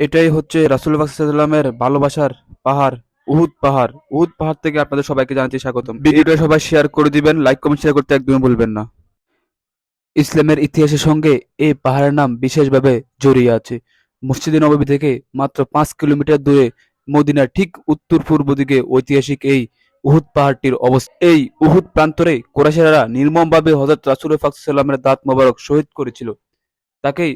এটাই হচ্ছে রাসূলুল্লাহ সাল্লাল্লাহু আলাইহি ওয়াসাল্লামের ভালোবাসার পাহাড়, উহুদ পাহাড়। উহুদ পাহাড় থেকে আপনাদের সবাইকে জানাচ্ছি স্বাগতম। ভিডিওটা সবাই শেয়ার করে দিবেন, লাইক কমেন্ট শেয়ার করতে একদমই ভুলবেন না। ইসলামের ইতিহাসের সঙ্গে এই পাহাড়ের নাম বিশেষভাবে জড়িয়ে আছে। মসজিদে নববী থেকে মাত্র ৫ কিলোমিটার দূরে মদিনার ঠিক উত্তর-পূর্ব দিকে ঐতিহাসিক এই উহুদ পাহাড়টির অবস্থান। এই উহুদ প্রান্তরে কুরাইশরা নির্মমভাবে হযরত রাসূল পাক সাল্লাল্লাহু আলাইহি ওয়াসাল্লামের দাঁত মোবারক শহীদ করেছিল, তাকেই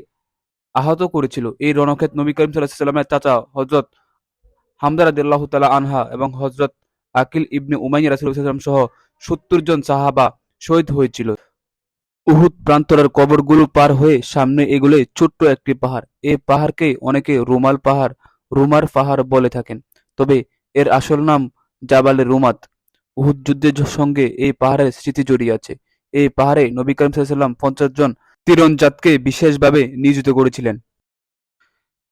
আহত করেছিল। এই রণক্ষেত্র নবী করিম সাল্লাল্লাহু আলাইহি ওয়াসাল্লামের চাচা হযরত হামজা রাদিয়াল্লাহু তাআলা আনহা এবং হযরত আকিল ইবনে উমাইয়া রাসূলুল্লাহ সাল্লাল্লাহু আলাইহি ওয়াসাল্লাম সহ ৭০ জন সাহাবা শহীদ হয়েছিল। উহুদ প্রান্তরের কবরগুলো পার হয়ে সামনে এগোলে ছোট্ট একটি পাহাড়। এই পাহাড়কে অনেকে রুমাল পাহাড়, রুমার পাহাড় বলে থাকেন। তবে এর আসল নাম জাবালে রুমাত। উহুদ যুদ্ধের সঙ্গে এই পাহাড়ের স্মৃতি জড়িয়ে আছে। এই পাহাড়ে নবী করিম সাল্লাল্লাহু আলাইহি ওয়াসাল্লাম ৫০ জন তীরন্দাজকে বিশেষভাবে নিয়োজিত করেছিলেন।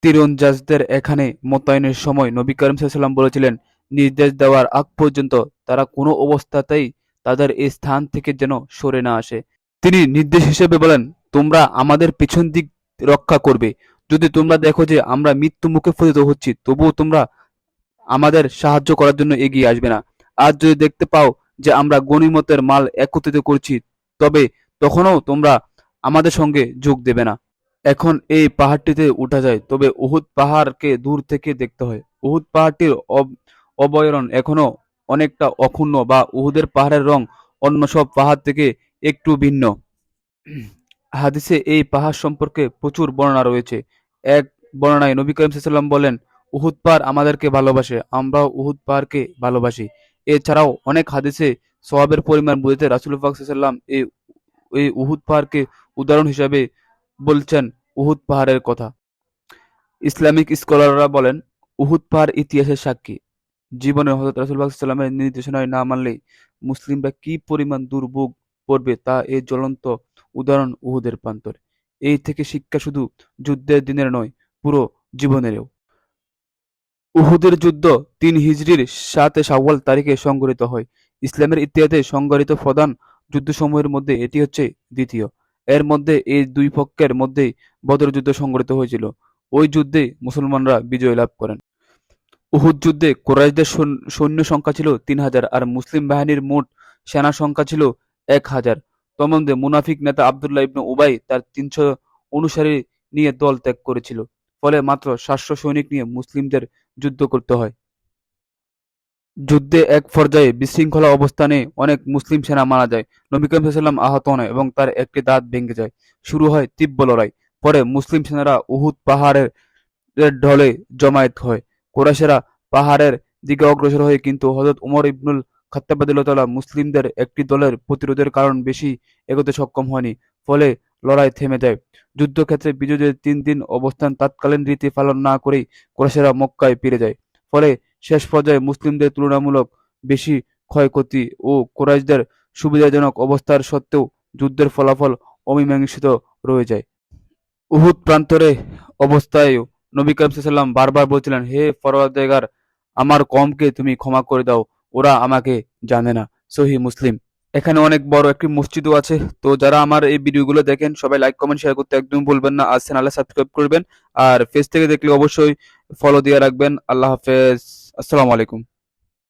তীরন্দাজদের এখানে মোতায়েনের সময় নবী করিম সাল্লাল্লাহু আলাইহি ওয়াসাল্লাম বলেছিলেন, নির্দেশ দেওয়ার আগ পর্যন্ত তারা কোনো অবস্থাতেই তাদের এই স্থান থেকে যেন সরে না আসে। তিনি নির্দেশ হিসেবে বলেন, তোমরা আমাদের পিছন দিক রক্ষা করবে। যদি তোমরা দেখো যে আমরা মৃত্যু মুখে পতিত হচ্ছি, তবুও তোমরা আমাদের সাহায্য করার জন্য এগিয়ে আসবে না। আর যদি দেখতে পাও যে আমরা গনিমতের মাল একত্রিত করছি, তবে তখনও তোমরা আমাদের সঙ্গে যোগ দেবে না। এখন এই পাহাড়টিতে উঠা যায়, তবে উহুদ পাহাড়কে দূর থেকে দেখতে হয়। উহুদ পাহাড়টির অবয়রন এখনো অনেকটা অক্ষুণ্ণ, বা উহুদের পাহাড়ের রং অন্য সব পাহাড় থেকে একটু ভিন্ন। হাদিসে এই পাহাড় সম্পর্কে প্রচুর বর্ণনা রয়েছে। এক বর্ণনায় নবী করিম সাল্লাল্লাহু আলাইহি ওয়াসাল্লাম বলেন, উহুদ পাহাড় আমাদেরকে ভালোবাসে, আমরাও উহুদ পাহাড়কে ভালোবাসি। এছাড়াও অনেক হাদিসে সওয়াবের পরিমাণ বুঝাতে রাসূলুল্লাহ সাল্লাল্লাহু আলাইহি ওয়াসাল্লাম এই উহুদ পাহাড়কে উদাহরণ হিসাবে বলছেন উহুদ পাহাড়ের কথা। ইসলামিক স্কলাররা বলেন, উহুদ পাহাড় ইতিহাসের সাক্ষী। জীবনে হযরত রাসূলুল্লাহ সাল্লাল্লাহু আলাইহি ওয়াসাল্লামের নির্দেশনায় না মানলে মুসলিমরা কি পরিমাণ দুর্ভোগ পড়বে তা এর জ্বলন্ত উদাহরণ উহুদের প্রান্তর। এই থেকে শিক্ষা শুধু যুদ্ধের দিনের নয়, পুরো জীবনেরও। উহুদের যুদ্ধ ৩ হিজরির ৭ শাওয়াল তারিখে সংঘটিত হয়। ইসলামের ইতিহাসে সংঘটিত প্রধান যুদ্ধসমূহের মধ্যে এটি হচ্ছে দ্বিতীয়। এর মধ্যে এই দুই পক্ষের মধ্যেই বদর যুদ্ধ সংঘটিত হয়েছিল। ওই যুদ্ধে মুসলমানরা বিজয় লাভ করেন। উহুদ যুদ্ধে কুরাইশদের সৈন্য সংখ্যা ছিল ৩,০০০ আর মুসলিম বাহিনীর মোট সেনা সংখ্যা ছিল ১,০০০। তন্মধ্যে মুনাফিক নেতা আব্দুল্লাহ ইবনে উবাই তার ৩০০ অনুসারী নিয়ে দল ত্যাগ করেছিল। ফলে মাত্র ৭০০ সৈনিক নিয়ে মুসলিমদের যুদ্ধ করতে হয়। যুদ্ধে এক পর্যায়ে বিশৃঙ্খলা অবস্থানে অনেক মুসলিম সেনা মারা যায়। নবী করিম সাল্লাল্লাহু আলাইহি ওয়াসাল্লাম আহত হন এবং তার একটি দাঁত ভেঙে যায়। শুরু হয় তীব্র লড়াই। পরে মুসলিম সেনারা উহুদ পাহাড়ের ঢলে জমায়েত হয়। কুরাইশরা পাহাড়ের দিকে অগ্রসর হয়, কিন্তু হযরত উমর ইবনুল খাত্তাব রাদিয়াল্লাহু তাআলা মুসলিমদের একটি দলের প্রতিরোধের কারণ বেশি এগোতে সক্ষম হয়নি। ফলে লড়াই থেমে যায়। যুদ্ধক্ষেত্রে বিজয়ীদের ৩ দিন অবস্থান তৎকালীন রীতি পালন না করেই কুরাইশরা মক্কায় ফিরে যায়। ফলে শেষ পর্যায়ে মুসলিমদের তুলনামূলক বেশি ক্ষয়ক্ষতি ও কুরাইশদের সুবিধাজনক অবস্থার সত্ত্বেও যুদ্ধের ফলাফল অমীমাংসিত রয়ে যায়। উহুদ প্রান্তরে অবস্থায়ও নবী করিম সাল্লাল্লাহু আলাইহি ওয়াসাল্লাম বারবার বলছিলেন, হে পরওয়ারদিগার, আমার কওমকে তুমি ক্ষমা করে দাও, ওরা আমাকে জানে না। সহিহ মুসলিম। এখানে অনেক বড় একটি মসজিদও আছে। তো যারা আমার এই ভিডিওগুলো দেখেন সবাই লাইক কমেন্ট শেয়ার করতে একদম ভুলবেন না। আর চ্যানেলে সাবস্ক্রাইব করবেন। আর পেজ থেকে দেখলে অবশ্যই ফলো দিয়ে রাখবেন। আল্লাহ হাফেজ। আসসালামু আলাইকুম।